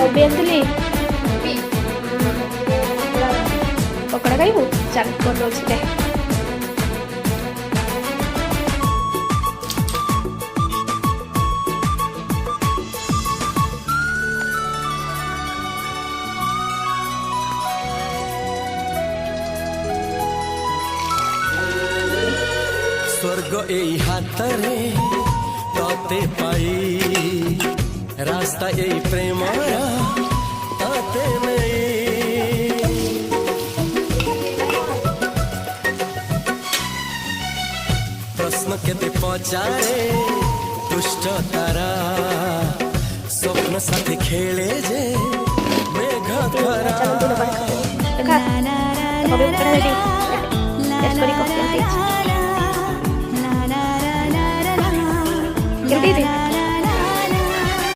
कोबी आसली पकड़ा खाइबू चल कर दे स्वर्ग एई हातरे तते पाई रास्ता एई प्रेमरा ताते नहीं प्रश्न केते पचारे दुष्ट तारा स्वप्न साथी खेले जे मेघ धरा Jadi